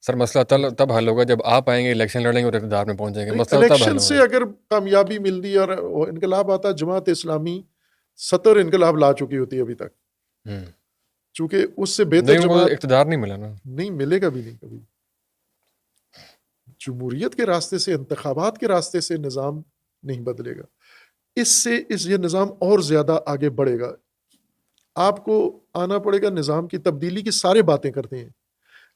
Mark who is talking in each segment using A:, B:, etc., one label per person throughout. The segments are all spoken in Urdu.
A: سر مسئلہ تب حل ہوگا جب آپ آئیں گے، الیکشن لڑیں گے اور اقتدار میں پہنچ جائیں گے، مسئلہ تب حل
B: الیکشن سے
A: ہوگا۔
B: اگر کامیابی ملتی اور انقلاب آتا، جماعت اسلامی 70 انقلاب لا چکی ہوتی ابھی تک، چونکہ اس سے بہتر
A: نہیں، ان کو
B: جماعت
A: اقتدار نہیں ملا نا۔
B: نہیں ملے گا بھی نہیں کبھی۔ جمہوریت کے راستے سے، انتخابات کے راستے سے نظام نہیں بدلے گا، اس سے یہ نظام اور زیادہ آگے بڑھے گا۔ آپ کو آنا پڑے گا، نظام کی تبدیلی کی سارے باتیں کرتے ہیں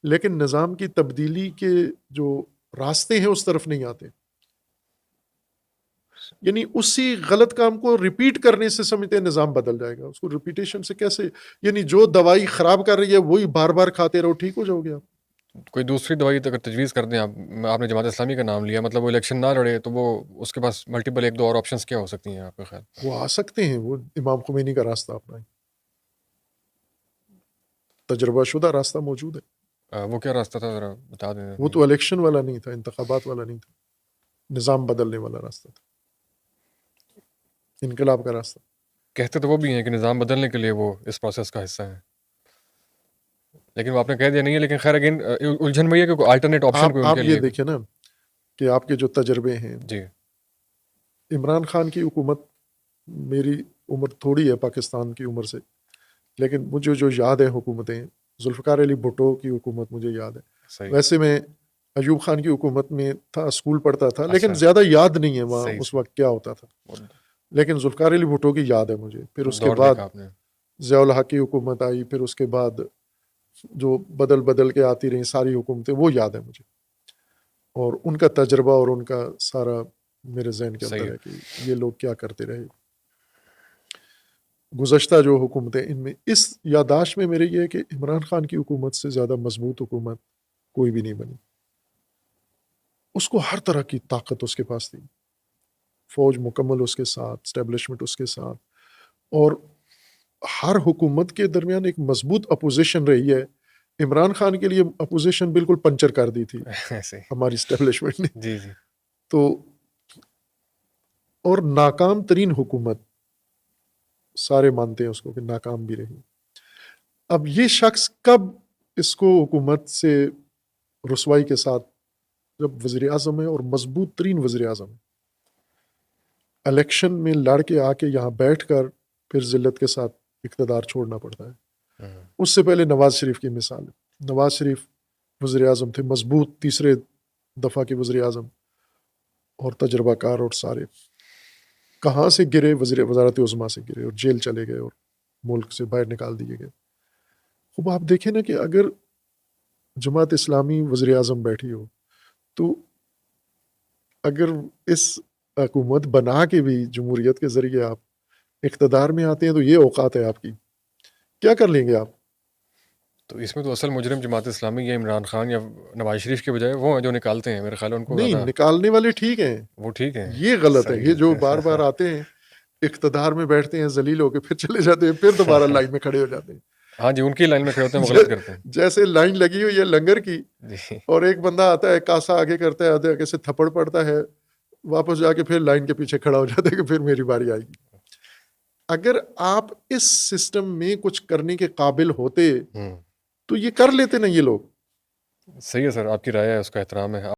B: لیکن نظام کی تبدیلی کے جو راستے ہیں اس طرف نہیں آتے، یعنی اسی غلط کام کو ریپیٹ کرنے سے سمجھتے ہیں نظام بدل جائے گا۔ اس کو ریپیٹیشن سے کیسے، یعنی جو دوائی خراب کر رہی ہے وہی بار بار کھاتے رہو، ٹھیک ہو جاؤ گے آپ۔
A: کوئی دوسری دوائی اگر تجویز کر دیں آپ نے جماعت اسلامی کا نام لیا، مطلب وہ الیکشن نہ لڑے تو وہ اس کے پاس ملٹیپل 1-2 اور آپشنز کیا ہو سکتی ہیں آپ کے خیال؟
B: وہ آ سکتے ہیں، وہ امام خمینی کا راستہ اپنائیں، تجربہ شدہ راستہ موجود ہے۔
A: وہ کیا راستہ تھا ذرا بتا دیں۔
B: وہ تو الیکشن والا نہیں تھا، انتخابات والا نہیں تھا، نظام بدلنے والا راستہ تھا، انقلاب کا راستہ۔
A: کہتے تو وہ بھی ہیں کہ نظام بدلنے کے لیے وہ اس پروسیس کا حصہ ہیں، لیکن وہ آپ نے کہہ دیا نہیں ہے۔ لیکن خیر اگین الجھن میں یہ کہ کوئی الٹرنیٹ آپشن کوئی ان
B: آپ
A: کے
B: یہ
A: لیے۔
B: دیکھیں نا کہ آپ کے جو تجربے ہیں،
A: جی،
B: عمران خان کی حکومت، میری عمر تھوڑی ہے پاکستان کی عمر سے، لیکن مجھے جو یاد ہے حکومتیں، ذوالفقار علی بھٹو کی حکومت مجھے یاد ہے۔
A: صحیح،
B: ویسے میں ایوب خان کی حکومت میں تھا، اسکول پڑھتا تھا، لیکن
A: اچھا،
B: زیادہ یاد نہیں ہے وہاں
A: صحیح
B: اس وقت کیا ہوتا تھا، لیکن ذوالفقار علی بھٹو کی یاد ہے مجھے۔ پھر اس کے
A: دور
B: بعد
A: دیکھا آپ نے۔
B: ضیاء الحق کی حکومت آئی، پھر اس کے بعد جو بدل کے آتی رہیں ساری حکومتیں، وہ یاد ہے مجھے، اور ان کا تجربہ اور ان کا سارا میرے ذہن کے اندر ہے کہ یہ لوگ کیا کرتے رہے گزشتہ جو حکومتیں۔ ان میں اس یادداشت میں میرے یہ ہے کہ عمران خان کی حکومت سے زیادہ مضبوط حکومت کوئی بھی نہیں بنی۔ اس کو ہر طرح کی طاقت اس کے پاس تھی، فوج مکمل اس کے ساتھ، اسٹیبلشمنٹ اس کے ساتھ، اور ہر حکومت کے درمیان ایک مضبوط اپوزیشن رہی ہے۔ عمران خان کے لیے اپوزیشن بالکل پنچر کر دی تھی ہماری اسٹیبلشمنٹ نے۔
A: جی جی،
B: تو اور ناکام ترین حکومت، سارے مانتے ہیں اس کو کہ ناکام بھی رہی۔ اب یہ شخص کب اس کو حکومت سے رسوائی کے ساتھ، جب وزیر اعظم ہے اور مضبوط ترین وزیر اعظم ہے، الیکشن میں لڑ کے آ کے یہاں بیٹھ کر پھر ذلت کے ساتھ اقتدار چھوڑنا پڑتا ہے۔ اس سے پہلے نواز شریف کی مثال ہے، نواز شریف وزیر اعظم تھے، مضبوط تیسرے دفعہ کے وزیر اعظم اور تجربہ کار، اور سارے کہاں سے گرے، وزارت عظمیٰ سے گرے اور جیل چلے گئے اور ملک سے باہر نکال دیے گئے۔ خوب آپ دیکھیں نا کہ اگر جماعت اسلامی وزیر اعظم بیٹھی ہو، تو اگر اس حکومت بنا کے بھی جمہوریت کے ذریعے آپ اقتدار میں آتے ہیں تو یہ اوقات ہے آپ کی، کیا کر لیں گے آپ؟
A: تو اس میں تو اصل مجرم جماعت اسلامی یا عمران خان یا نواز شریف کے بجائے وہ ہیں جو نکالتے ہیں، میرے خیال ان کو
B: نہیں،
A: زیادہ
B: نکالنے والے ٹھیک ہیں،
A: وہ ٹھیک ہیں،
B: یہ غلط ہے۔ یہ جو بار بار آتے ہیں اقتدار میں بیٹھتے ہیں، ذلیل ہو کے پھر چلے جاتے ہیں، پھر دوبارہ لائن میں کھڑے ہو جاتے ہیں۔
A: ہاں جی، ان کی لائن میں کھڑے ہوتے ہیں، وہ غلط کرتے ہیں
B: جیسے لائن لگی ہوئی ہے لنگر کی،
A: جی۔
B: اور ایک بندہ آتا ہے، کاسا آگے کرتا ہے، آگے سے تھپڑ پڑتا ہے، واپس جا کے پھر لائن کے پیچھے کھڑا ہو جاتا ہے کہ پھر میری باری آئے گی۔ اگر آپ اس سسٹم میں کچھ کرنے کے قابل ہوتے تو یہ کر لیتے نا یہ لوگ۔
A: صحیح ہے سر، آپ کی رائے ہے، اس کا احترام ہے۔